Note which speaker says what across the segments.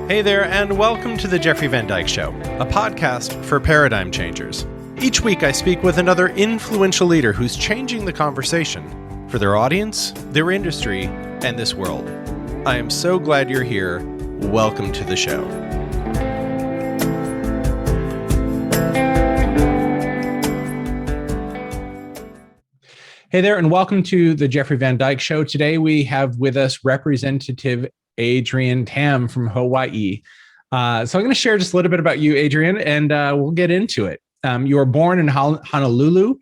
Speaker 1: Hey there, and welcome to the Jeffrey Van Dyke Show, a podcast for paradigm changers. Each week I speak with another influential leader who's changing the conversation for their audience, their industry, and this world. I am so glad you're here. Welcome to the show. Hey there, and welcome to the Jeffrey Van Dyke Show. Today we have with us Representative Adrian Tam from Hawaii. So I'm going to share just a little bit about you, Adrian, and we'll get into it. You were born in Honolulu.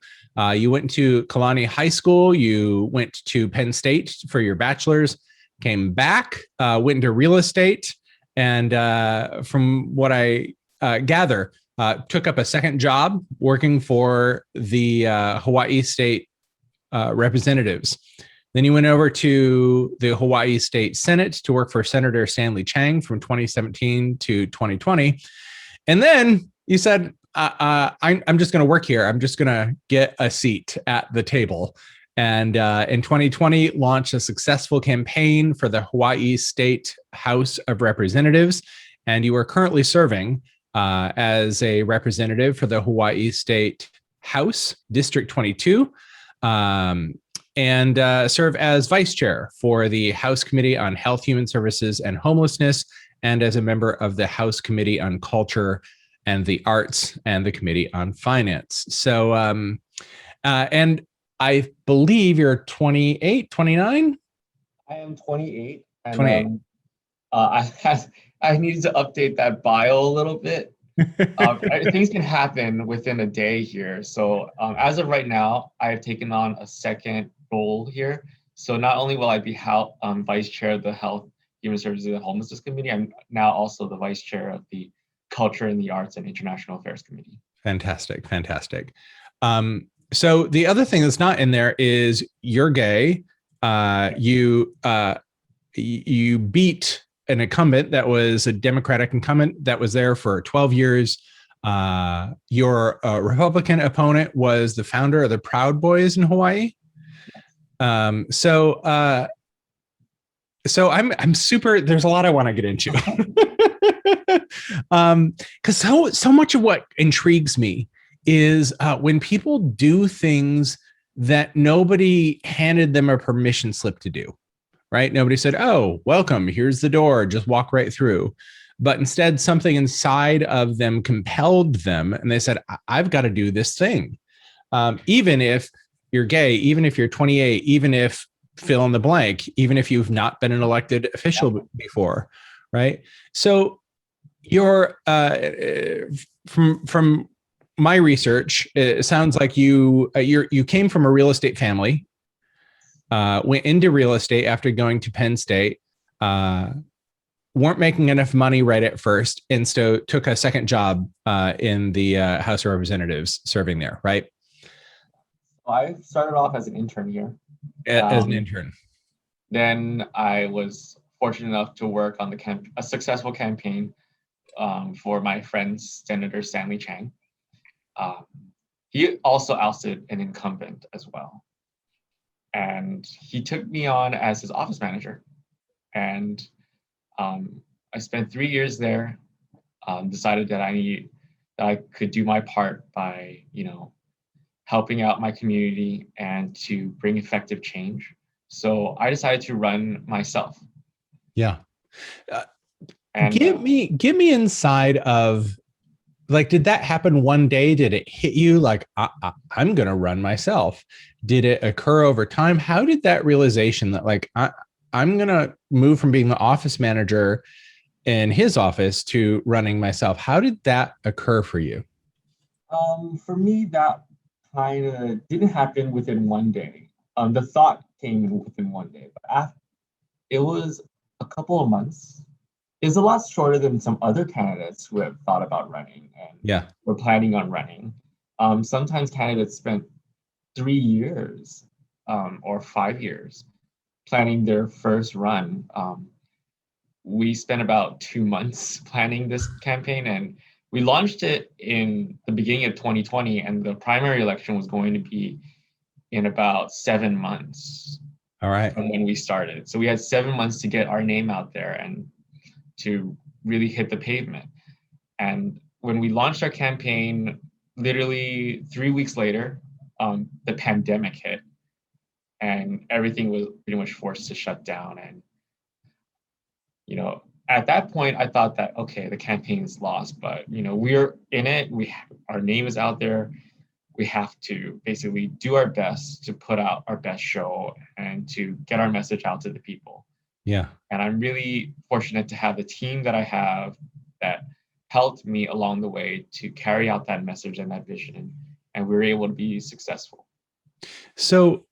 Speaker 1: You went to Kalani High School. You went to Penn State for your bachelor's, came back, went into real estate, and from what I gather, took up a second job working for the Hawaii State Representatives. Then you went over to the Hawaii State Senate to work for Senator Stanley Chang from 2017 to 2020. And then you said, I'm just going to work here. I'm just going to get a seat at the table. And in 2020, launched a successful campaign for the Hawaii State House of Representatives. And you are currently serving as a representative for the Hawaii State House, District 22. And serve as vice chair for the House Committee on Health, Human Services, and Homelessness, and as a member of the House Committee on Culture and the Arts and the Committee on Finance. So, and I believe you're 28, 29?
Speaker 2: I am 28. And,
Speaker 1: 28.
Speaker 2: I needed to update that bio a little bit. Things can happen within a day here. So as of right now, I have taken on a second role here. So not only will I be vice chair of the Health, Human Services, and Homelessness Committee, I'm now also the vice chair of the Culture and the Arts and International Affairs Committee.
Speaker 1: Fantastic, fantastic. So the other thing that's not in there is you're gay. You beat an incumbent that was a Democratic incumbent that was there for 12 years. Your Republican opponent was the founder of the Proud Boys in Hawaii. So I'm super, there's a lot I want to get into. Because so much of what intrigues me is when people do things that nobody handed them a permission slip to do. Right? Nobody said, oh, welcome, here's the door, just walk right through. But instead, something inside of them compelled them. And they said, I've got to do this thing. Even if you're gay, even if you're 28, even if fill in the blank, even if you've not been an elected official before. Right? So you're from my research, it sounds like you came from a real estate family. Went into real estate after going to Penn State, weren't making enough money right at first, and so took a second job in the House of Representatives serving there, right?
Speaker 2: I started off as an intern here.
Speaker 1: As an intern.
Speaker 2: Then I was fortunate enough to work on a successful campaign for my friend, Senator Stanley Chang. He also ousted an incumbent as well. And he took me on as his office manager. And I spent 3 years there, decided that I could do my part by, helping out my community and to bring effective change. So I decided to run myself.
Speaker 1: Yeah. And give me inside of, like, did that happen one day? Did it hit you like, I'm going to run myself? Did it occur over time? How did that realization that, like, I'm going to move from being the office manager in his office to running myself? How did that occur for you?
Speaker 2: For me, that kind of didn't happen within one day. The thought came within one day, but it was a couple of months. It's a lot shorter than some other candidates who have thought about running and were planning on running. Sometimes candidates spent 3 years or 5 years planning their first run. We spent about 2 months planning this campaign, and we launched it in the beginning of 2020, and the primary election was going to be in about 7 months.
Speaker 1: All right.
Speaker 2: From when we started. So we had 7 months to get our name out there and to really hit the pavement. And when we launched our campaign, literally 3 weeks later, the pandemic hit, and everything was pretty much forced to shut down. And at that point, I thought that, okay, the campaign is lost, but we're in it. Our name is out there. We have to basically do our best to put out our best show and to get our message out to the people.
Speaker 1: Yeah.
Speaker 2: And I'm really fortunate to have the team that I have that helped me along the way to carry out that message and that vision. And we were able to be successful.
Speaker 1: So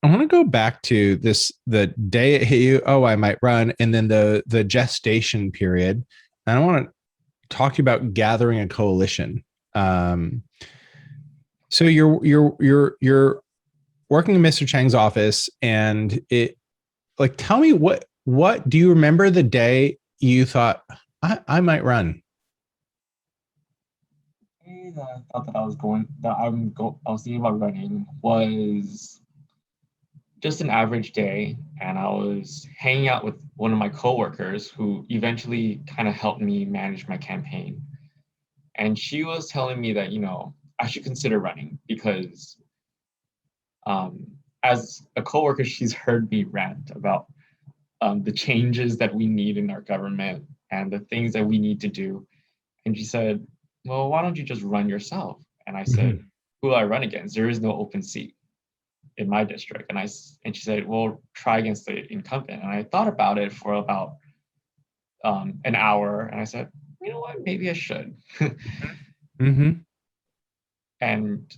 Speaker 1: I want to go back to the day it hit you, oh, I might run, and then the gestation period. And I want to talk to you about gathering a coalition. So you're working in Mr. Chang's office, and tell me what do you remember the day you thought I might run?
Speaker 2: The day that I thought that I was thinking about running was just an average day, and I was hanging out with one of my coworkers who eventually kind of helped me manage my campaign. And she was telling me that, I should consider running because as a coworker, she's heard me rant about the changes that we need in our government and the things that we need to do. And she said, well, why don't you just run yourself? And I said, who will I run against? There is no open seat in my district. And she said, well, try against the incumbent. And I thought about it for about an hour. And I said, you know what, maybe I should. And,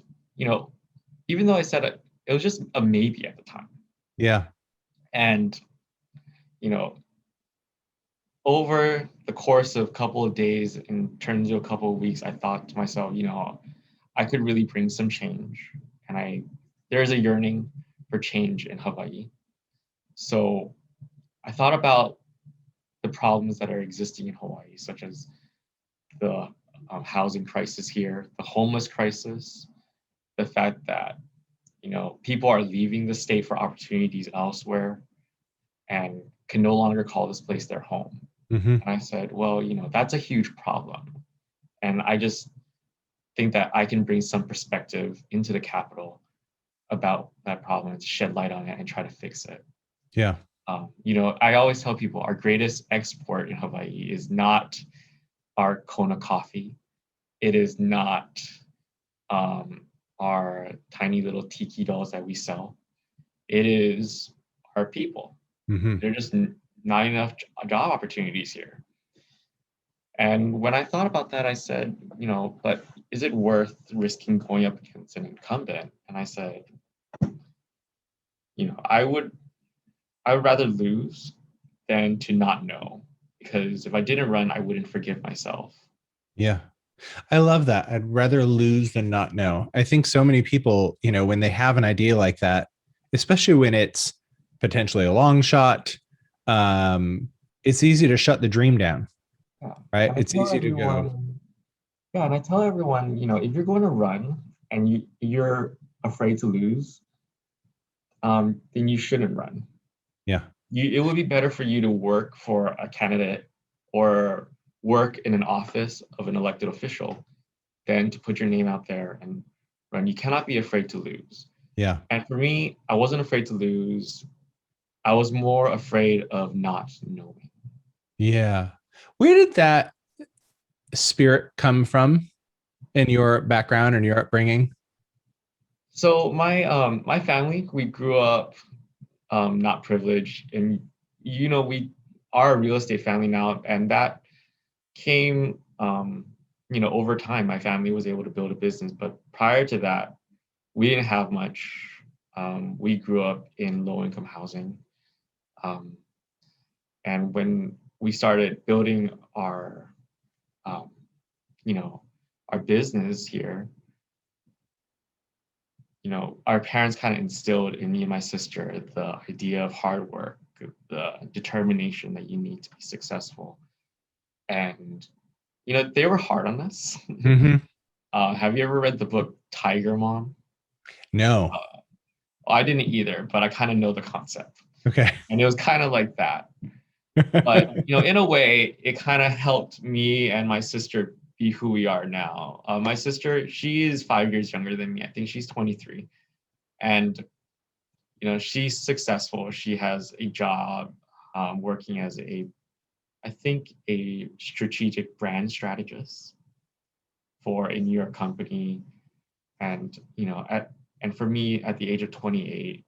Speaker 2: even though I said it was just a maybe at the time.
Speaker 1: Yeah.
Speaker 2: And, over the course of a couple of days and turned into a couple of weeks, I thought to myself, I could really bring some change. And there's a yearning for change in Hawaii. So I thought about the problems that are existing in Hawaii, such as the housing crisis here, the homeless crisis, the fact that, people are leaving the state for opportunities elsewhere and can no longer call this place their home. And I said, well, that's a huge problem. And I just think that I can bring some perspective into the Capitol about that problem and shed light on it and try to fix it.
Speaker 1: Yeah.
Speaker 2: I always tell people our greatest export in Hawaii is not our Kona coffee. It is not our tiny little tiki dolls that we sell. It is our people. They're just not enough job opportunities here. And when I thought about that, I said, but is it worth risking going up against an incumbent? And I said, I would rather lose than to not know, because if I didn't run, I wouldn't forgive myself.
Speaker 1: Yeah. I love that. I'd rather lose than not know. I think so many people, when they have an idea like that, especially when it's potentially a long shot, it's easy to shut the dream down, right? It's easy to go.
Speaker 2: Yeah, and I tell everyone, if you're going to run and you're afraid to lose, then you shouldn't run.
Speaker 1: Yeah.
Speaker 2: It would be better for you to work for a candidate or work in an office of an elected official than to put your name out there and run. You cannot be afraid to lose.
Speaker 1: Yeah.
Speaker 2: And for me, I wasn't afraid to lose. I was more afraid of not knowing.
Speaker 1: Yeah. Where did that spirit come from in your background and your upbringing?
Speaker 2: So my family, we grew up not privileged, and we are a real estate family now, and that came over time. My family was able to build a business, but prior to that, we didn't have much. We grew up in low-income housing, and when we started building our our business here, our parents kind of instilled in me and my sister the idea of hard work, the determination that you need to be successful. And, they were hard on us. Have you ever read the book Tiger Mom?
Speaker 1: No.
Speaker 2: I didn't either, but I kind of know the concept.
Speaker 1: Okay.
Speaker 2: And it was kind of like that. But in a way, it kind of helped me and my sister be who we are now. My sister, she is 5 years younger than me. I think she's 23, and she's successful. She has a job, working as I think, a strategic brand strategist for a New York company. And and for me, at the age of 28,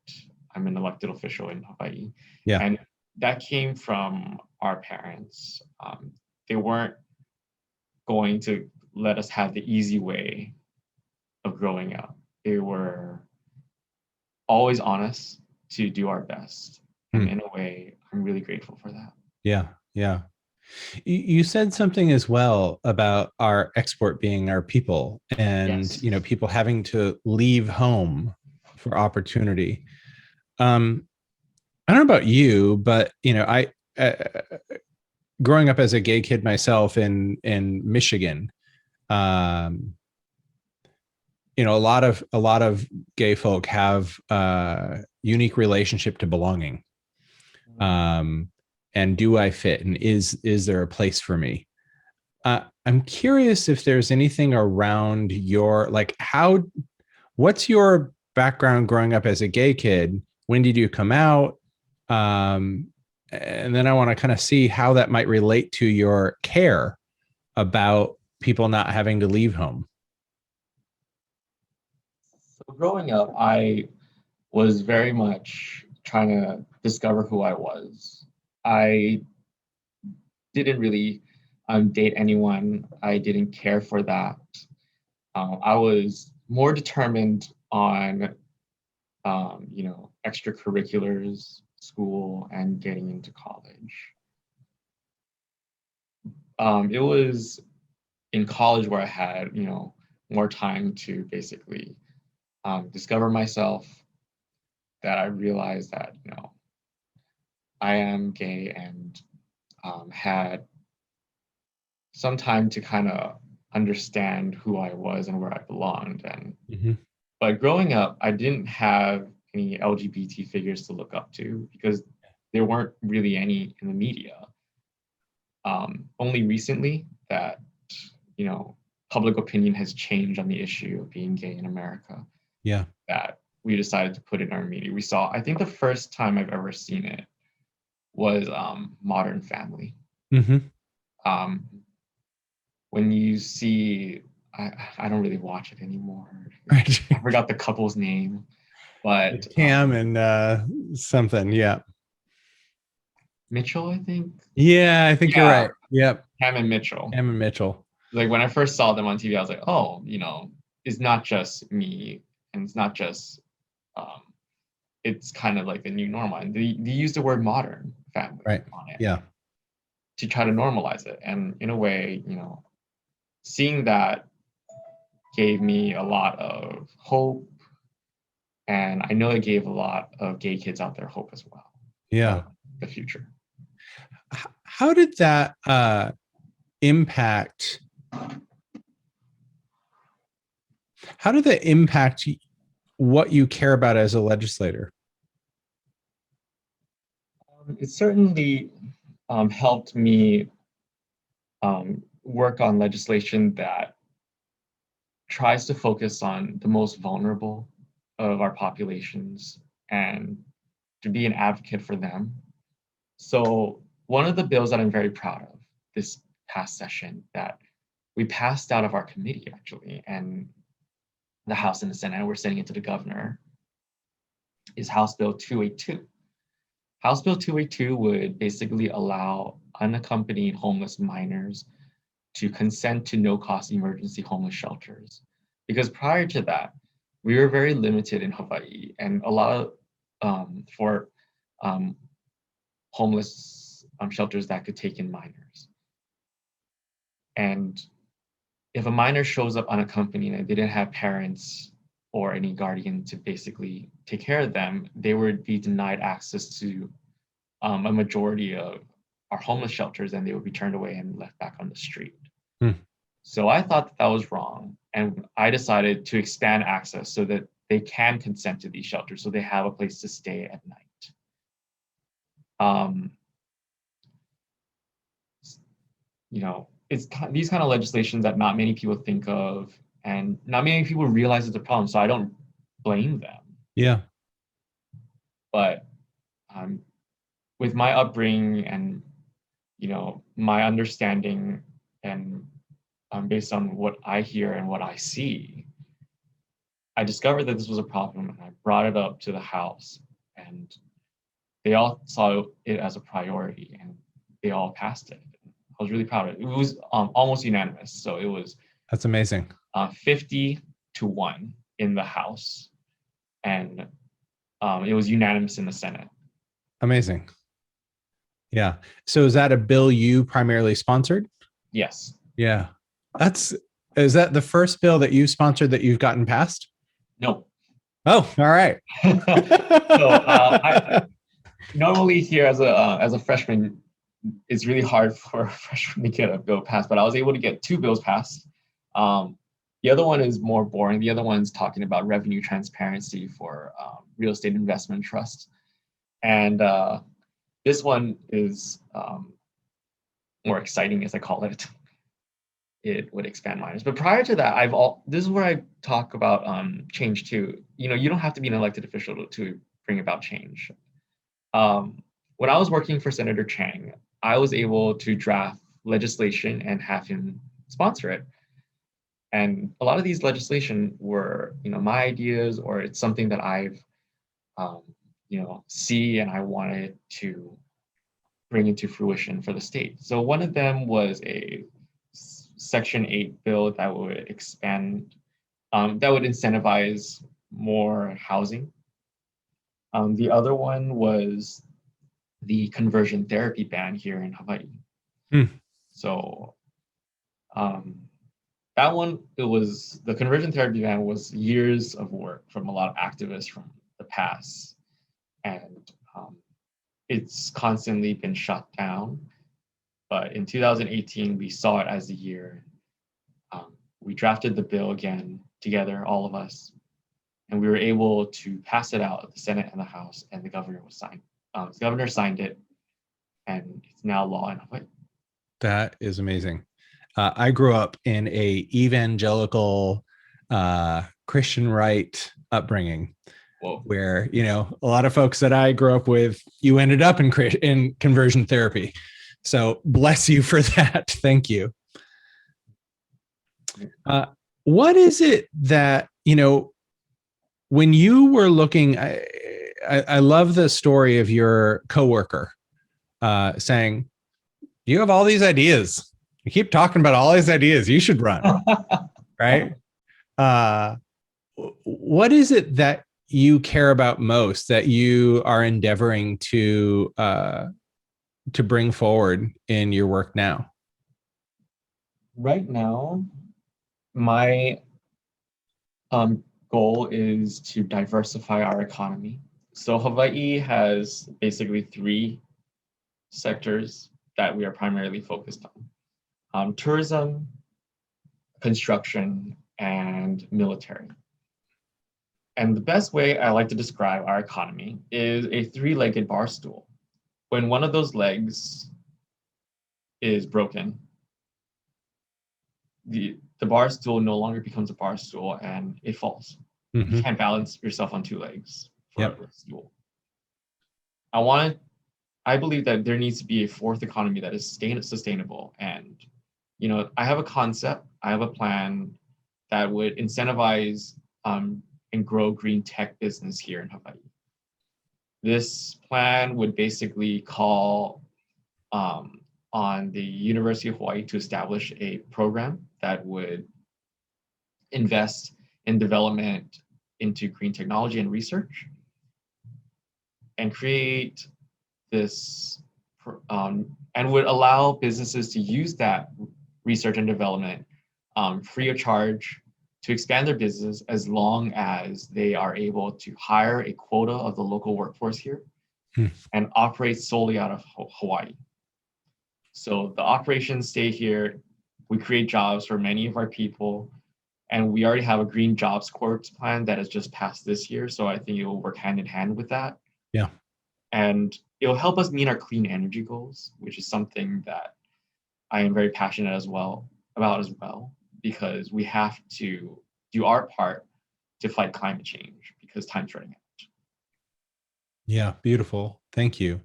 Speaker 2: I'm an elected official in Hawaii.
Speaker 1: Yeah.
Speaker 2: And that came from our parents. They weren't going to let us have the easy way of growing up. They were always honest to do our best. And in a way, I'm really grateful for that.
Speaker 1: Yeah. Yeah. You said something as well about our export being our people, and
Speaker 2: Yes.
Speaker 1: people having to leave home for opportunity. I don't know about you, but I growing up as a gay kid myself in Michigan, a lot of gay folk have a unique relationship to belonging. And do I fit? And is there a place for me? I'm curious if there's anything around your, like, what's your background growing up as a gay kid? When did you come out? And then I want to kind of see how that might relate to your care about people not having to leave home.
Speaker 2: So growing up, I was very much trying to discover who I was. I didn't really date anyone. I didn't care for that. I was more determined on, extracurriculars, school, and getting into college. It was in college where I had, more time to basically discover myself, that I realized that, I am gay, and had some time to kind of understand who I was and where I belonged. And but growing up, I didn't have any LGBT figures to look up to because there weren't really any in the media. Only recently that public opinion has changed on the issue of being gay in America.
Speaker 1: Yeah.
Speaker 2: That we decided to put in our media. We saw, I think the first time I've ever seen it was Modern Family. When you see, I don't really watch it anymore.
Speaker 1: Right.
Speaker 2: I forgot the couple's name, but
Speaker 1: Tam and something. Yeah.
Speaker 2: Mitchell, I think.
Speaker 1: Yeah, I think you're right. Yep.
Speaker 2: Tam and Mitchell.
Speaker 1: Tam and Mitchell.
Speaker 2: Like when I first saw them on TV, I was like, oh, it's not just me, and it's not just, it's kind of like the new normal. And they use the word modern family on it.
Speaker 1: Yeah.
Speaker 2: To try to normalize it. And in a way, seeing that gave me a lot of hope. And I know it gave a lot of gay kids out there hope as well.
Speaker 1: Yeah.
Speaker 2: The future.
Speaker 1: How did that impact? How did that impact what you care about as a legislator?
Speaker 2: It certainly helped me work on legislation that tries to focus on the most vulnerable of our populations and to be an advocate for them. So one of the bills that I'm very proud of this past session that we passed out of our committee, actually, and the House and the Senate, and we're sending it to the governor, is House Bill 282. House Bill 282 would basically allow unaccompanied homeless minors to consent to no-cost emergency homeless shelters. Because prior to that, we were very limited in Hawaii, and a lot of for homeless shelters that could take in minors. And if a minor shows up unaccompanied and they didn't have parents or any guardian to basically take care of them, they would be denied access to a majority of our homeless shelters, and they would be turned away and left back on the street. So I thought that was wrong. And I decided to expand access so that they can consent to these shelters, so they have a place to stay at night. it's these kind of legislations that not many people think of, and not many people realize it's a problem. So I don't blame them.
Speaker 1: Yeah.
Speaker 2: But with my upbringing and my understanding, and based on what I hear and what I see, I discovered that this was a problem, and I brought it up to the House, and they all saw it as a priority, and they all passed it. I was really proud of it. It was almost unanimous. So it was
Speaker 1: That's amazing.
Speaker 2: 50-1 in the House, and it was unanimous in the Senate.
Speaker 1: Amazing. Yeah. So is that a bill you primarily sponsored?
Speaker 2: Yes.
Speaker 1: Yeah. Is that the first bill that you sponsored that you've gotten passed?
Speaker 2: No.
Speaker 1: Oh, all right.
Speaker 2: So I normally here as a freshman, it's really hard for a freshman to get a bill passed, but I was able to get 2 bills passed. The other one is more boring. The other one's talking about revenue transparency for real estate investment trusts. And this one is more exciting, as I call it. It would expand minors. But prior to that, this is where I talk about change too. You don't have to be an elected official to bring about change. When I was working for Senator Chang, I was able to draft legislation and have him sponsor it. And a lot of these legislation were, my ideas, or it's something that I've, see and I wanted to bring into fruition for the state. So one of them was a Section 8 bill that would expand, that would incentivize more housing. The other one was the conversion therapy ban here in Hawaii. So that one, the conversion therapy ban was years of work from a lot of activists from the past. And it's constantly been shut down. But in 2018, we saw it as the year. We drafted the bill again together, all of us, and we were able to pass it out at the Senate and the House, and the governor signed it, and it's now law in Hawaii.
Speaker 1: That is amazing. I grew up in a evangelical Christian right upbringing. Whoa. Where, a lot of folks that I grew up with, you ended up in conversion therapy. So bless you for that. Thank you. What is it that, when you were looking, I love the story of your coworker saying, you have all these ideas. You keep talking about all these ideas. You should run. Right? What is it that you care about most, that you are endeavoring to bring forward in your work now?
Speaker 2: Right now, my goal is to diversify our economy. So Hawaii has basically 3 sectors that we are primarily focused on: tourism, construction, and military. And the best way I like to describe our economy is a 3-legged bar stool. When one of those legs is broken, the bar stool no longer becomes a bar stool and it falls. Mm-hmm. You can't balance yourself on 2 legs for a stool. I believe that there needs to be a 4th economy that is sustainable. And, I have a concept, I have a plan that would incentivize and grow green tech business here in Hawaii. This plan would basically call on the University of Hawaii to establish a program that would invest in development into green technology and research, and create this, and would allow businesses to use that research and development free of charge to expand their business, as long as they are able to hire a quota of the local workforce here and operate solely out of Hawaii. So the operations stay here, we create jobs for many of our people, and we already have a Green Jobs Corps plan that has just passed this year. So I think it will work hand in hand with that.
Speaker 1: Yeah.
Speaker 2: And it'll help us meet our clean energy goals, which is something that I am very passionate about as well, because we have to do our part to fight climate change because time's running out.
Speaker 1: Yeah, beautiful. Thank you.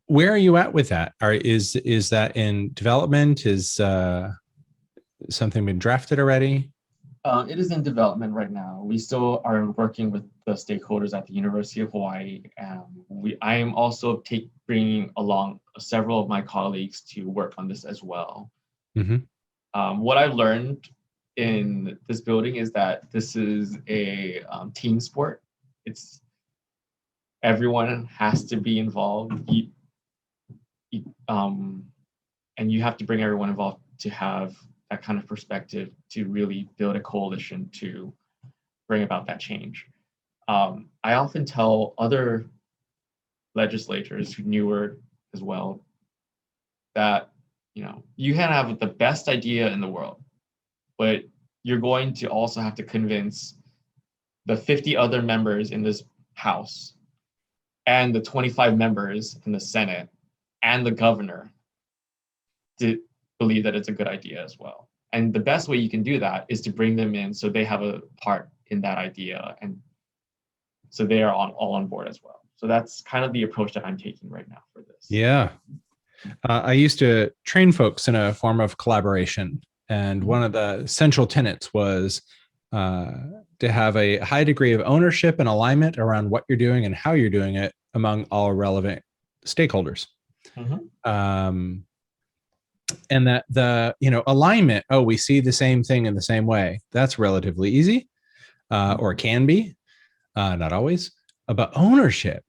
Speaker 1: Where are you at with that? Is that in development? Is something been drafted already?
Speaker 2: It is in development right now. We still are working with the stakeholders at the University of Hawaii. I am also bringing along several of my colleagues to work on this as well.
Speaker 1: Mm-hmm.
Speaker 2: What I learned in this building is that this is a team sport. Everyone has to be involved, and you have to bring everyone involved to have that kind of perspective to really build a coalition to bring about that change. I often tell other legislators who newer as well that you can have the best idea in the world, but you're going to also have to convince the 50 other members in this House and the 25 members in the Senate and the governor to believe that it's a good idea as well. And the best way you can do that is to bring them in so they have a part in that idea, and so they are all on board as well. So that's kind of the approach that I'm taking right now for this.
Speaker 1: Yeah. I used to train folks in a form of collaboration, and one of the central tenets was to have a high degree of ownership and alignment around what you're doing and how you're doing it among all relevant stakeholders.
Speaker 2: Mm-hmm.
Speaker 1: And that the alignment, we see the same thing in the same way, that's relatively easy, or can be, not always. But ownership,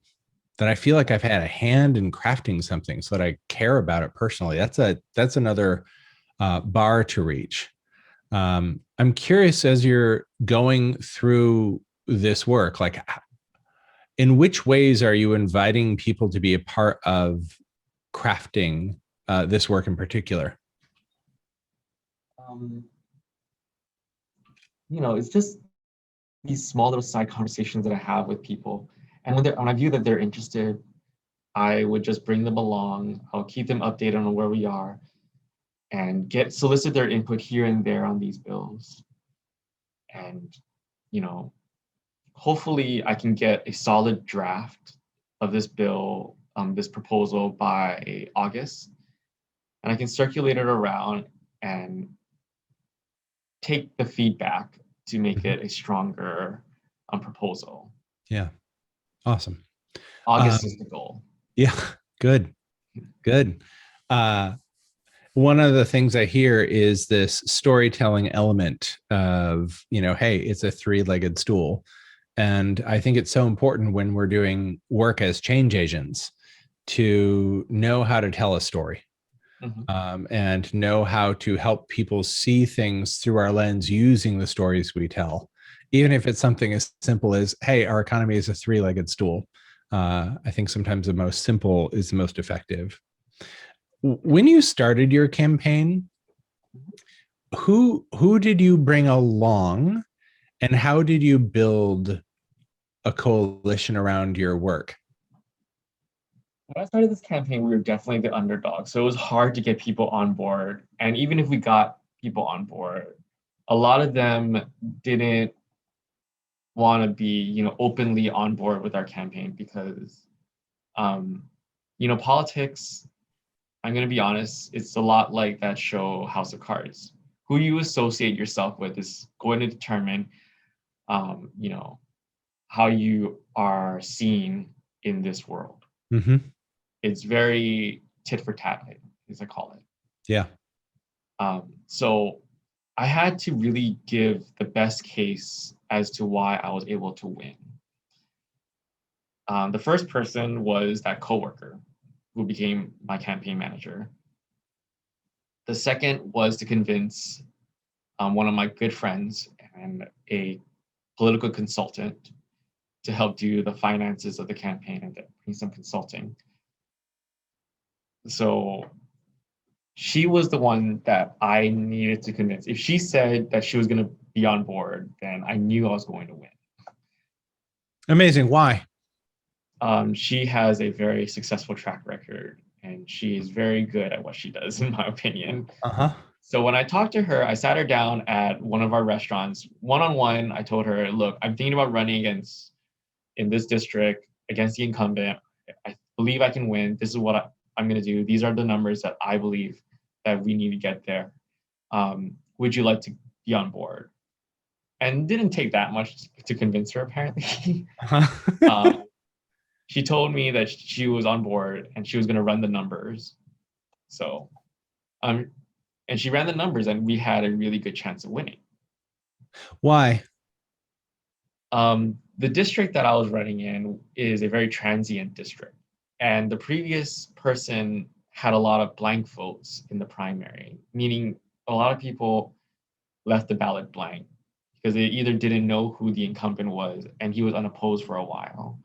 Speaker 1: that I feel like I've had a hand in crafting something so that I care about it personally, that's another bar to reach. I'm curious, as you're going through this work, like, in which ways are you inviting people to be a part of crafting this work in particular?
Speaker 2: It's just these small little side conversations that I have with people. And when I view that they're interested, I would just bring them along. I'll keep them updated on where we are and solicit their input here and there on these bills. And, hopefully I can get a solid draft of this bill, this proposal by August. And I can circulate it around and take the feedback to make it a stronger proposal.
Speaker 1: Yeah. Awesome.
Speaker 2: August is the goal.
Speaker 1: Yeah. Good. One of the things I hear is this storytelling element of, hey, it's a three-legged stool. And I think it's so important when we're doing work as change agents to know how to tell a story. Mm-hmm. And know how to help people see things through our lens using the stories we tell, even if it's something as simple as, hey, our economy is a three-legged stool. I think sometimes the most simple is the most effective. When you started your campaign, who did you bring along, and how did you build a coalition around your work?
Speaker 2: When I started this campaign, we were definitely the underdog. So it was hard to get people on board. And even if we got people on board, a lot of them didn't want to be, openly on board with our campaign because, politics, I'm going to be honest, it's a lot like that show House of Cards. Who you associate yourself with is going to determine, how you are seen in this world.
Speaker 1: Mm-hmm.
Speaker 2: It's very tit for tat, as I call it.
Speaker 1: Yeah.
Speaker 2: So I had to really give the best case as to why I was able to win. The first person was that coworker who became my campaign manager. The second was to convince one of my good friends and a political consultant to help do the finances of the campaign and bring some consulting. So she was the one that I needed to convince. If she said that she was going to be on board, then I knew I was going to win.
Speaker 1: Amazing. Why?
Speaker 2: She has a very successful track record and she is very good at what she does, in my opinion.
Speaker 1: Uh-huh.
Speaker 2: So when I talked to her, I sat her down at one of our restaurants, one-on-one. I told her, look, I'm thinking about running in this district against the incumbent. I believe I can win. This is what I'm going to do. These are the numbers that I believe that we need to get there. Would you like to be on board? And didn't take that much to convince her, apparently.
Speaker 1: Uh-huh.
Speaker 2: She told me that she was on board and she was going to run the numbers. So, and she ran the numbers, and we had a really good chance of winning.
Speaker 1: Why?
Speaker 2: The district that I was running in is a very transient district, and the previous person had a lot of blank votes in the primary, meaning a lot of people left the ballot blank because they either didn't know who the incumbent was and he was unopposed for a while.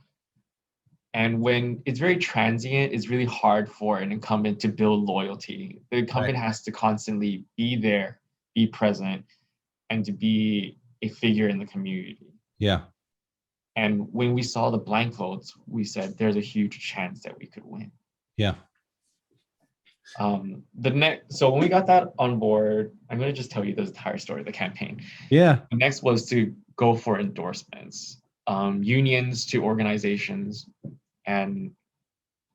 Speaker 2: And when it's very transient, it's really hard for an incumbent to build loyalty. The incumbent has to constantly be there, be present, and to be a figure in the community.
Speaker 1: Yeah.
Speaker 2: And when we saw the blank votes, we said there's a huge chance that we could win.
Speaker 1: Yeah.
Speaker 2: So when we got that on board, I'm going to just tell you the entire story of the campaign.
Speaker 1: Yeah.
Speaker 2: The next was to go for endorsements, unions to organizations. And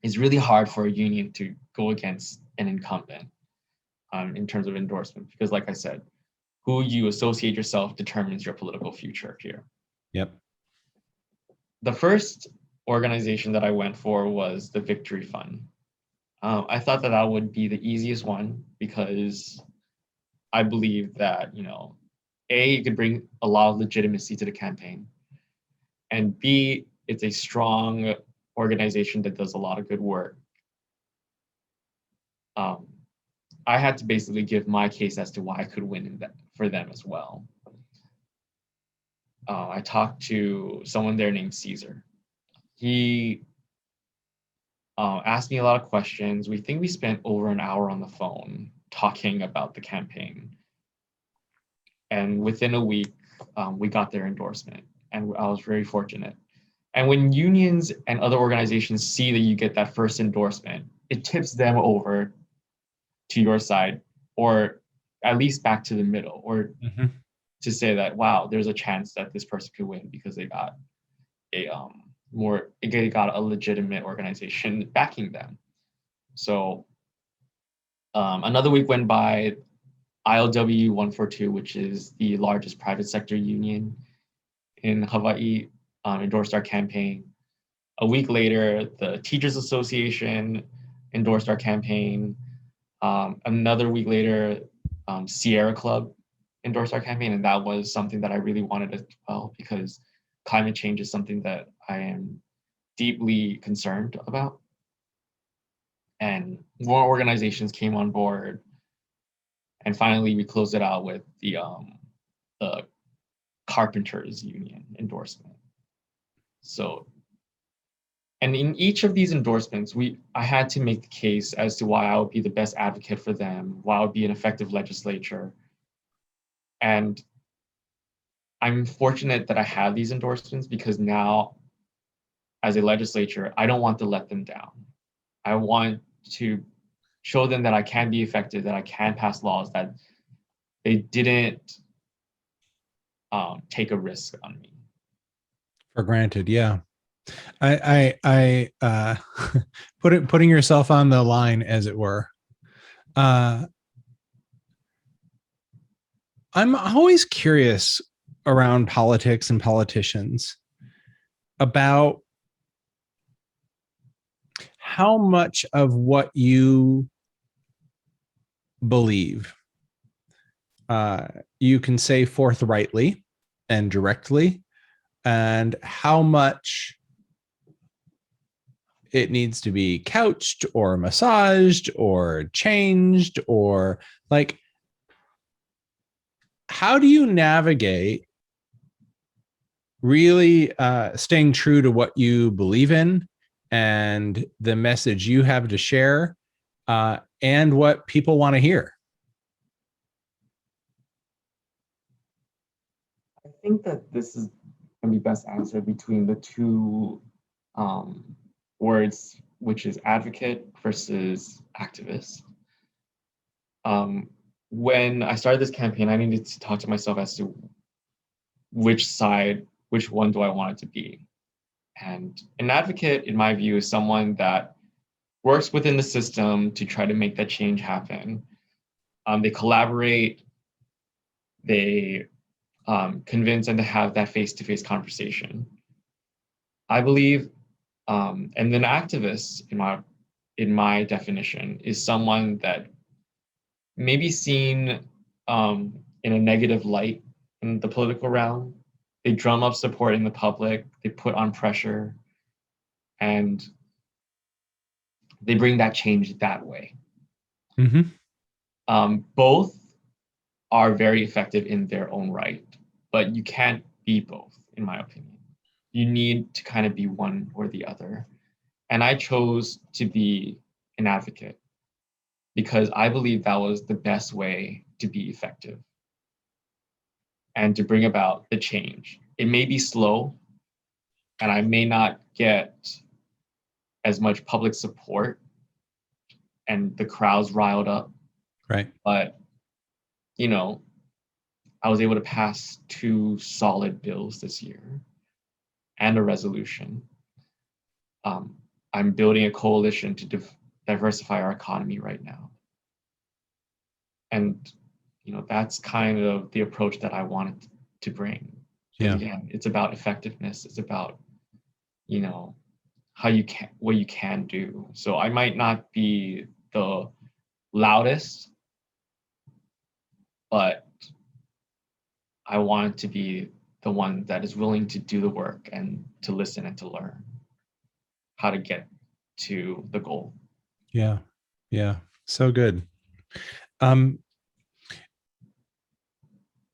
Speaker 2: it's really hard for a union to go against an incumbent in terms of endorsement, because like I said, who you associate yourself determines your political future here.
Speaker 1: Yep.
Speaker 2: The first organization that I went for was the Victory Fund. I thought that would be the easiest one because I believe that, A, it could bring a lot of legitimacy to the campaign, and B, it's a strong organization that does a lot of good work. I had to basically give my case as to why I could win for them as well. I talked to someone there named Caesar. He asked me a lot of questions. We think we spent over an hour on the phone talking about the campaign. And within a week, we got their endorsement, and I was very fortunate. And when unions and other organizations see that you get that first endorsement, it tips them over to your side, or at least back to the middle, or to say that, wow, there's a chance that this person could win because they got a legitimate organization backing them. So another week went by. ILW 142, which is the largest private sector union in Hawaii, endorsed our campaign. A week later, the Teachers Association endorsed our campaign. Another week later, Sierra Club endorsed our campaign, and that was something that I really wanted as well, because climate change is something that I am deeply concerned about. And more organizations came on board, and finally we closed it out with the Carpenters Union endorsement. So, and in each of these endorsements, I had to make the case as to why I would be the best advocate for them, why I would be an effective legislature. And I'm fortunate that I have these endorsements, because now, as a legislature, I don't want to let them down. I want to show them that I can be effective, that I can pass laws, that they didn't take a risk on me.
Speaker 1: For granted, yeah. I putting yourself on the line, as it were. I'm always curious around politics and politicians about how much of what you believe you can say forthrightly and directly, and how much it needs to be couched or massaged or changed, or like, how do you navigate really staying true to what you believe in and the message you have to share, and what people want to hear?
Speaker 2: I think that this is going to be best answered between the two words which is advocate versus activist. When I started this campaign, I needed to talk to myself as to which one do I want it to be. And an advocate, in my view, is someone that works within the system to try to make that change happen. They collaborate, they convince, and to have that face-to-face conversation. I believe, and an activist, in my definition, is someone that may be seen in a negative light in the political realm. They drum up support in the public, they put on pressure, and they bring that change that way. Both are very effective in their own right, but you can't be both, in my opinion. You need to kind of be one or the other. And I chose to be an advocate because I believe that was the best way to be effective and to bring about the change. It may be slow, and I may not get as much public support and the crowds riled up.
Speaker 1: Right.
Speaker 2: But, I was able to pass 2 solid bills this year and a resolution. I'm building a coalition to diversify our economy right now. And, that's kind of the approach that I wanted to bring.
Speaker 1: Yeah.
Speaker 2: Again, it's about effectiveness. It's about, what you can do. So I might not be the loudest, but I wanted to be the one that is willing to do the work and to listen and to learn how to get to the goal.
Speaker 1: Yeah. Yeah. So good.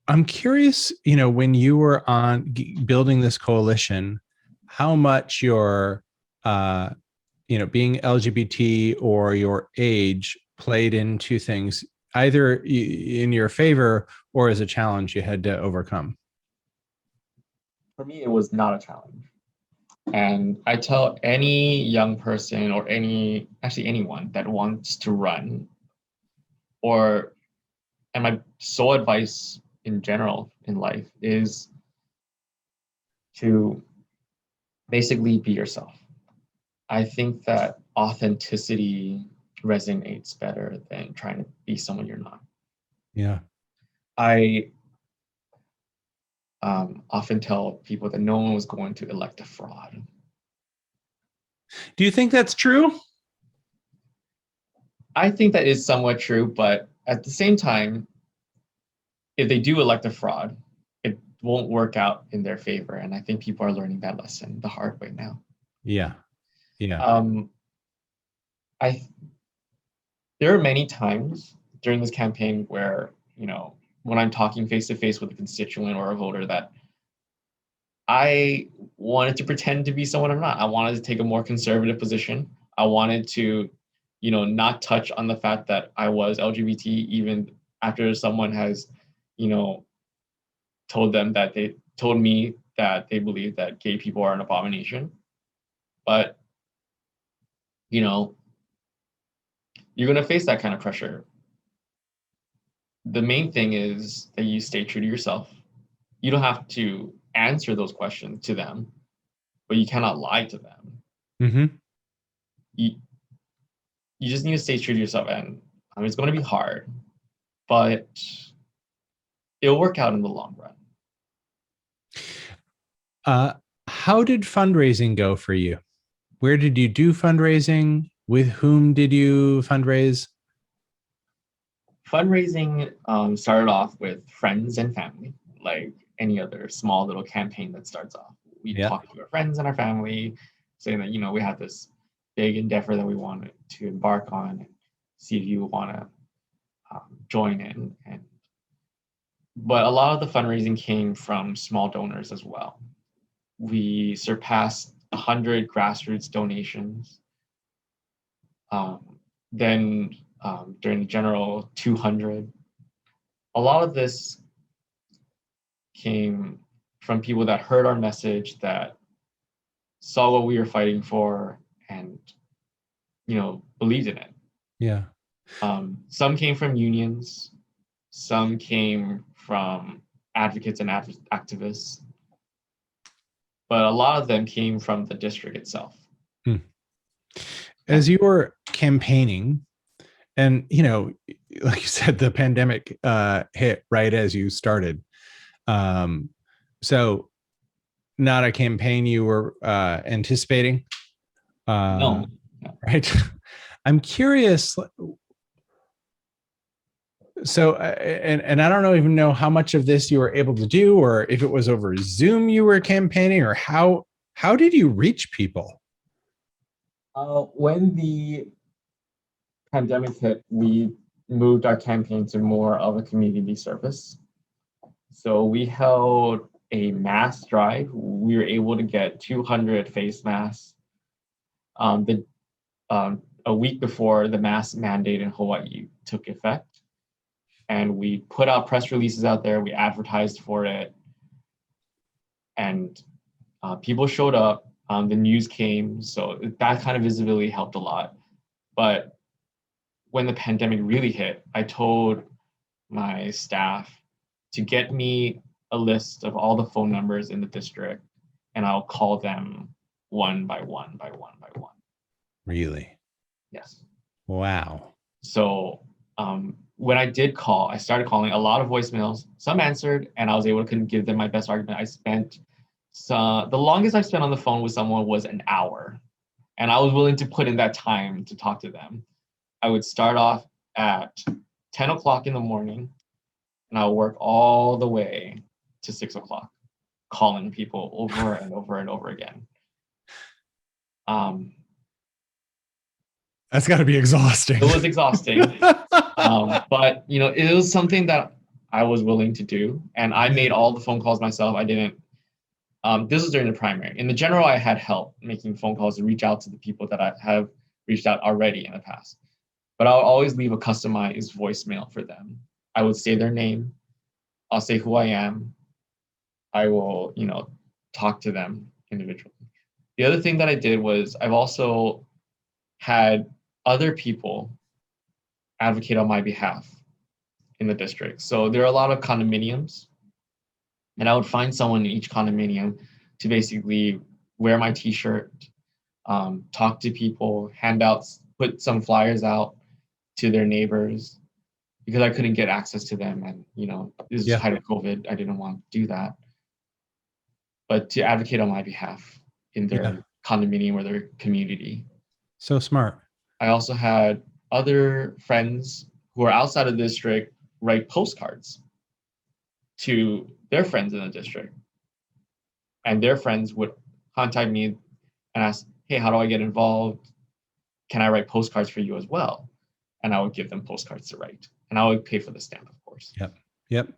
Speaker 1: I'm curious, when you were on building this coalition, how much your, being LGBT or your age played into things, either in your favor or as a challenge you had to overcome?
Speaker 2: For me, it was not a challenge. And I tell any young person or anyone that wants to run, and my sole advice in general in life is to basically be yourself. I think that authenticity resonates better than trying to be someone you're not.
Speaker 1: Yeah.
Speaker 2: I often tell people that no one was going to elect a fraud.
Speaker 1: Do you think that's true?
Speaker 2: I think that is somewhat true, but at the same time, if they do elect a fraud, it won't work out in their favor. And I think people are learning that lesson the hard way now.
Speaker 1: Yeah. Yeah.
Speaker 2: There are many times during this campaign where, when I'm talking face to face with a constituent or a voter, that I wanted to pretend to be someone I'm not. I wanted to take a more conservative position. I wanted to, not touch on the fact that I was LGBT, even after someone has, told me that they believe that gay people are an abomination. But, you're going to face that kind of pressure. The main thing is that you stay true to yourself. You don't have to answer those questions to them, but you cannot lie to them.
Speaker 1: Mm-hmm.
Speaker 2: You just need to stay true to yourself. And it's going to be hard, but it'll work out in the long run.
Speaker 1: How did fundraising go for you? Where did you do fundraising? With whom did you fundraise?
Speaker 2: Fundraising started off with friends and family, like any other small little campaign that starts off. We talk to our friends and our family, saying that, we have this big endeavor that we wanted to embark on and see if you want to join in. But a lot of the fundraising came from small donors as well. We surpassed 100 grassroots donations. Then during the general 200. A lot of this came from people that heard our message, that saw what we were fighting for, and believed in it.
Speaker 1: Yeah.
Speaker 2: Some came from unions, some came from advocates and activists, but a lot of them came from the district itself.
Speaker 1: As you were campaigning, and like you said, the pandemic hit right as you started. So not a campaign you were anticipating.
Speaker 2: No.
Speaker 1: Right. I'm curious. So, and I don't even know how much of this you were able to do, or if it was over Zoom you were campaigning, or how did you reach people?
Speaker 2: When the pandemic hit, we moved our campaign to more of a community service. So we held a mass drive. We were able to get 200 face masks a week before the mask mandate in Hawaii took effect. And we put out press releases out there. We advertised for it. And people showed up. The news came. So that kind of visibility helped a lot. But when the pandemic really hit, I told my staff to get me a list of all the phone numbers in the district, and I'll call them one by one by one by one.
Speaker 1: Really?
Speaker 2: Yes.
Speaker 1: Wow.
Speaker 2: So when I did call, I started calling a lot of voicemails. Some answered, and I was able to give them my best argument. The longest I spent on the phone with someone was an hour, and I was willing to put in that time to talk to them. I would start off at 10 o'clock in the morning, and I'll work all the way to 6 o'clock, calling people over and over and over again.
Speaker 1: That's got to be exhausting.
Speaker 2: It was exhausting, but it was something that I was willing to do, and I made all the phone calls myself. I didn't. This was during the primary. In the general, I had help making phone calls to reach out to the people that I have reached out already in the past. But I'll always leave a customized voicemail for them. I would say their name. I'll say who I am. I will, talk to them individually. The other thing that I did was I've also had other people advocate on my behalf in the district. So there are a lot of condominiums, and I would find someone in each condominium to basically wear my t-shirt, talk to people, handouts, put some flyers out to their neighbors, because I couldn't get access to them. And, this is height of COVID. I didn't want to do that. But to advocate on my behalf in their condominium or their community.
Speaker 1: So smart.
Speaker 2: I also had other friends who are outside of the district write postcards to their friends in the district. And their friends would contact me and ask, hey, how do I get involved? Can I write postcards for you as well? And I would give them postcards to write. And I would pay for the stamp, of course.
Speaker 1: Yep.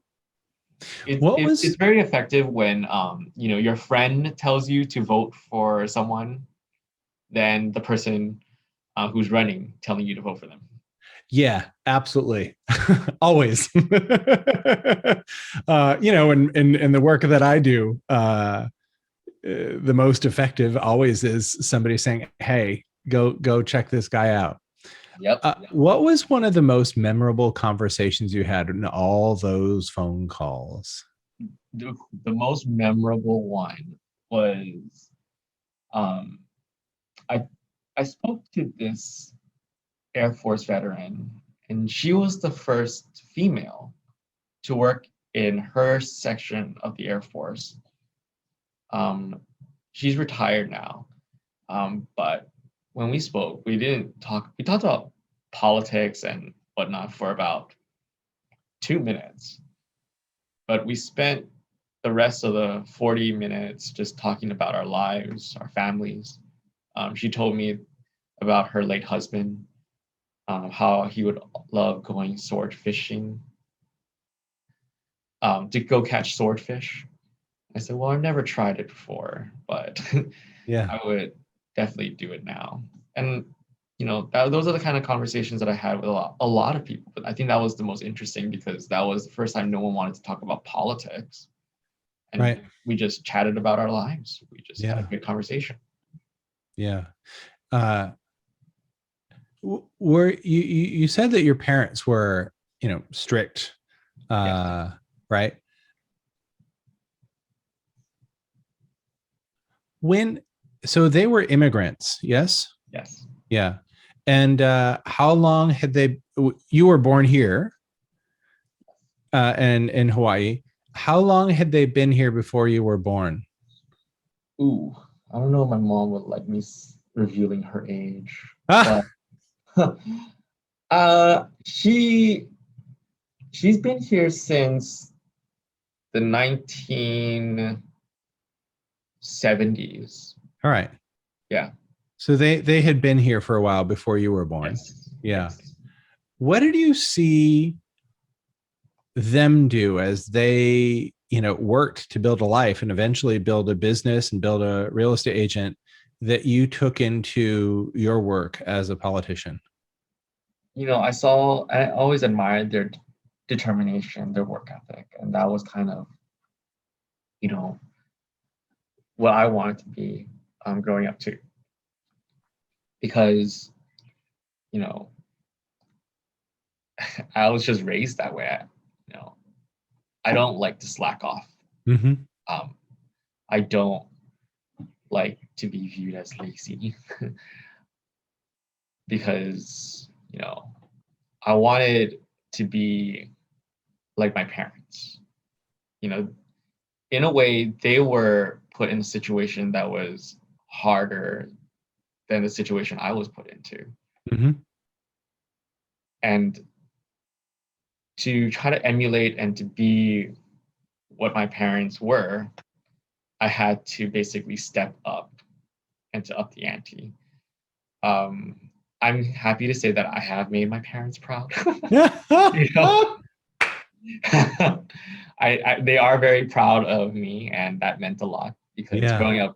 Speaker 2: It's very effective when your friend tells you to vote for someone than the person who's running telling you to vote for them.
Speaker 1: Yeah, absolutely. Always. In the work that I do, the most effective always is somebody saying, hey, go check this guy out.
Speaker 2: Yep.
Speaker 1: What was one of the most memorable conversations you had in all those phone calls?
Speaker 2: The most memorable one was I spoke to this Air Force veteran, and she was the first female to work in her section of the Air Force. She's retired now, but when we spoke, we talked about politics and whatnot for about 2 minutes, but we spent the rest of the 40 minutes just talking about our lives, our families. She told me about her late husband, how he would love going sword fishing, to go catch swordfish. I said, well, I've never tried it before, but I would definitely do it now. And, those are the kind of conversations that I had with a lot of people. But I think that was the most interesting, because that was the first time no one wanted to talk about politics. And we just chatted about our lives. We just had a good conversation.
Speaker 1: Yeah. Were you said that your parents were, strict,
Speaker 2: Yes,
Speaker 1: right? When so they were immigrants, yes?
Speaker 2: yes.
Speaker 1: Yeah. And how long had you were born here and in Hawaii. How long had they been here before you were born?
Speaker 2: Ooh, I don't know if my mom would like me revealing her age,
Speaker 1: Ah,
Speaker 2: but uh, she's been here since the 1970s.
Speaker 1: all right.
Speaker 2: Yeah.
Speaker 1: So they had been here for a while before you were born.
Speaker 2: Yes.
Speaker 1: Yeah.
Speaker 2: Yes.
Speaker 1: What did you see them do as they, worked to build a life and eventually build a business and build a real estate agent that you took into your work as a politician?
Speaker 2: I always admired their determination, their work ethic, and that was kind of, you know, what I wanted to be growing up too. Because, you know, I was just raised that way. You know, I don't like to slack off.
Speaker 1: Mm-hmm.
Speaker 2: Um, I don't like to be viewed as lazy because, I wanted to be like my parents. You know, in a way, they were put in a situation that was harder than the situation I was put into.
Speaker 1: Mm-hmm.
Speaker 2: And to try to emulate and to be what my parents were, I had to basically step up and to up the ante. Um, I'm happy to say that I have made my parents proud. You know, they are very proud of me, and that meant a lot because
Speaker 1: Yeah.
Speaker 2: growing up,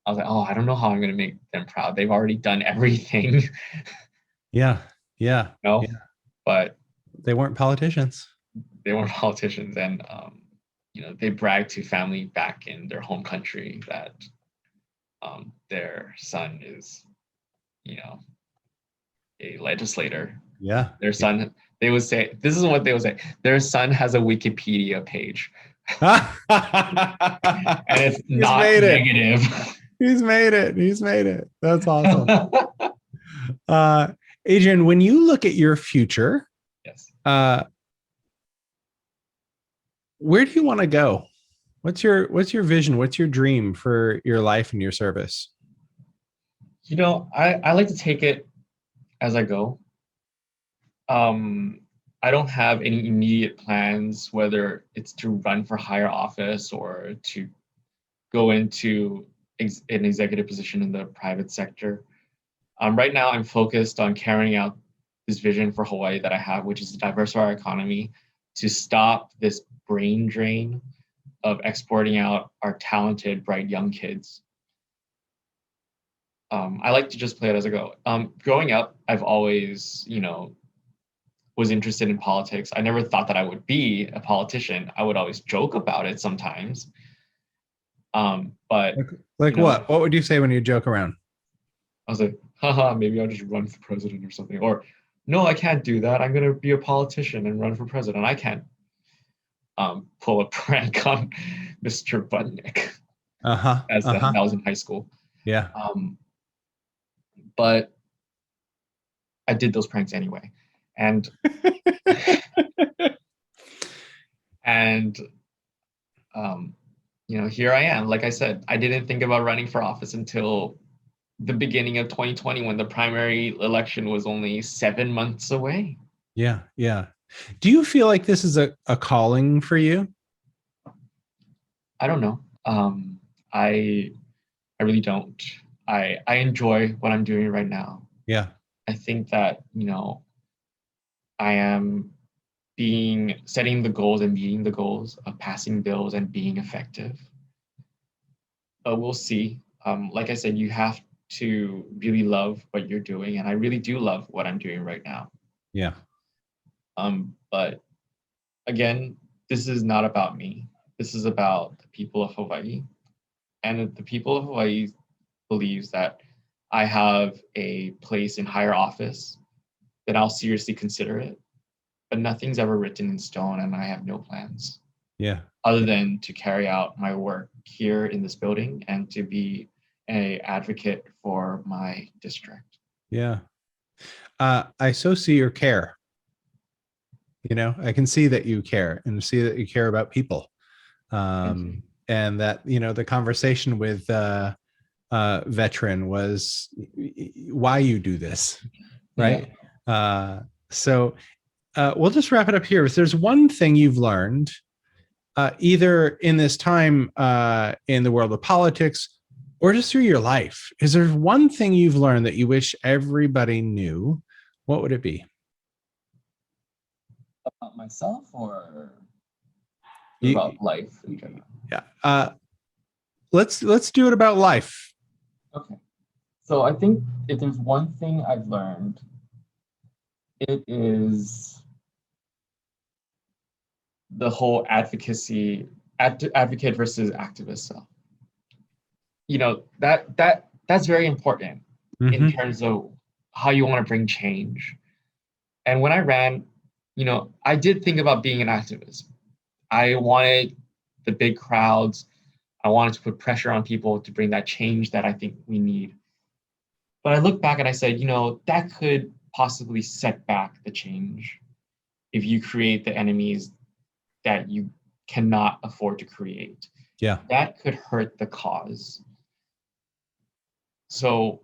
Speaker 2: I was like, oh, I don't know how I'm going to make them proud. They've already done everything, you
Speaker 1: Yeah. Yeah.
Speaker 2: know,
Speaker 1: Yeah.
Speaker 2: but
Speaker 1: They weren't politicians.
Speaker 2: they weren't politicians, and they bragged to family back in their home country that their son is, you know, a legislator.
Speaker 1: Yeah.
Speaker 2: Their son, they would say, this is what they would say: their son has a Wikipedia page, and it's
Speaker 1: He's
Speaker 2: not
Speaker 1: made it.
Speaker 2: negative.
Speaker 1: He's made it. He's made it. That's awesome. Uh, Adrian, when you look at your future,
Speaker 2: Yes.
Speaker 1: Where do you want to go? What's your vision? What's your dream for your life and your service?
Speaker 2: I like to take it as I go. Um, I don't have any immediate plans, whether it's to run for higher office or to go into an executive position in the private sector. Right now, I'm focused on carrying out this vision for Hawaii that I have, which is to diversify our economy, to stop this brain drain of exporting out our talented, bright young kids. I like to just play it as I go. Growing up, I've always, was interested in politics. I never thought that I would be a politician. I would always joke about it sometimes. But
Speaker 1: Like what? What would you say when you joke around?
Speaker 2: I was like, haha, maybe I'll just run for president or something. Or no, I can't do that. I'm gonna be a politician and run for president. I can't pull a prank on Mr. Budnick
Speaker 1: Uh-huh.
Speaker 2: as
Speaker 1: Uh-huh.
Speaker 2: that was in high school.
Speaker 1: Yeah.
Speaker 2: But I did those pranks anyway. And and here I am. Like I said, I didn't think about running for office until the beginning of 2020 when the primary election was only 7 months away.
Speaker 1: Yeah. Yeah. Do you feel like this is a calling for you?
Speaker 2: I don't know. I really don't. I enjoy what I'm doing right now.
Speaker 1: Yeah.
Speaker 2: I think that, I am setting the goals and meeting the goals of passing bills and being effective. But we'll see. Like I said, you have to really love what you're doing, and I really do love what I'm doing right now.
Speaker 1: Yeah.
Speaker 2: But again, this is not about me. This is about the people of Hawaii. And the people of Hawaii believes that I have a place in higher office then I'll seriously consider it. But nothing's ever written in stone, and I have no plans.
Speaker 1: Yeah.
Speaker 2: Other than to carry out my work here in this building and to be an advocate for my district.
Speaker 1: Yeah. I so see your care. I can see that you care and see that you care about people. And that, the conversation with veteran was why you do this, right? Yeah. So we'll just wrap it up here. If there's one thing you've learned, either in this time in the world of politics or just through your life, is there one thing you've learned that you wish everybody knew? What would it be?
Speaker 2: About myself or about life in general?
Speaker 1: Yeah. Let's do it about life.
Speaker 2: Okay. So I think if there's one thing I've learned, it is the whole advocate versus activist stuff. That's very important in terms of how you want to bring change. And when I ran, I did think about being an activist. I wanted the big crowds. I wanted to put pressure on people to bring that change that I think we need. But I look back and I said, that could possibly set back the change if you create the enemies that you cannot afford to create.
Speaker 1: Yeah.
Speaker 2: That could hurt the cause. So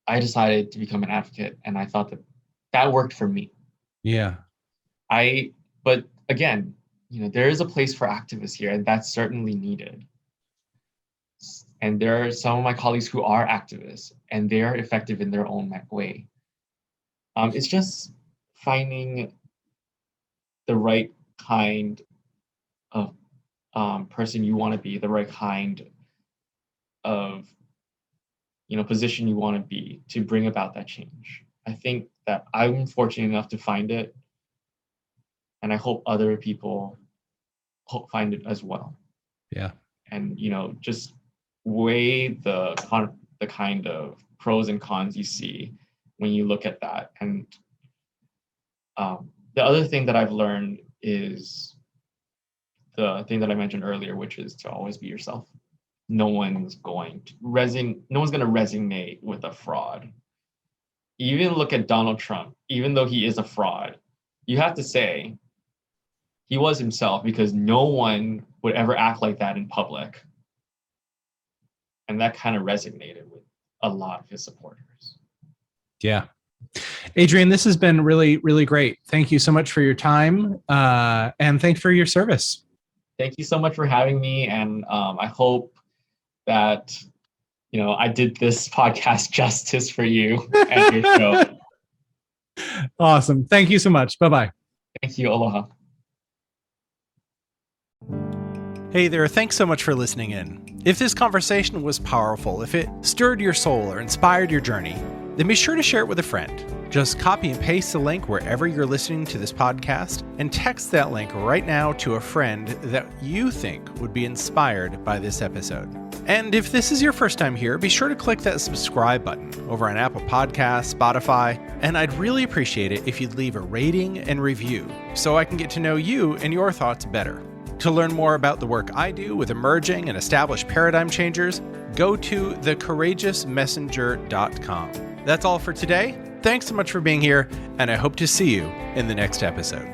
Speaker 2: I decided to become an advocate, and I thought that worked for me.
Speaker 1: Yeah.
Speaker 2: But again, there is a place for activists here, and that's certainly needed. And there are some of my colleagues who are activists, and they are effective in their own way. It's just finding the right kind of person you want to be, the right kind of position you want to be to bring about that change. I think that I'm fortunate enough to find it, and I hope other people find it as well.
Speaker 1: Yeah.
Speaker 2: And just weigh the kind of pros and cons you see when you look at that. And the other thing that I've learned is the thing that I mentioned earlier, which is to always be yourself. No one's going to resonate with a fraud. Even look at Donald Trump. Even though he is a fraud, you have to say he was himself, because no one would ever act like that in public. And that kind of resonated with a lot of his supporters.
Speaker 1: Yeah. Adrian, this has been really, really great. Thank you so much for your time, and thanks for your service.
Speaker 2: Thank you so much for having me. And I hope that, I did this podcast justice for you and your show.
Speaker 1: Awesome. Thank you so much. Bye-bye.
Speaker 2: Thank you. Aloha.
Speaker 1: Hey there, thanks so much for listening in. If this conversation was powerful, if it stirred your soul or inspired your journey, then be sure to share it with a friend. Just copy and paste the link wherever you're listening to this podcast and text that link right now to a friend that you think would be inspired by this episode. And if this is your first time here, be sure to click that subscribe button over on Apple Podcasts, Spotify, and I'd really appreciate it if you'd leave a rating and review so I can get to know you and your thoughts better. To learn more about the work I do with emerging and established paradigm changers, go to thecourageousmessenger.com. That's all for today. Thanks so much for being here, and I hope to see you in the next episode.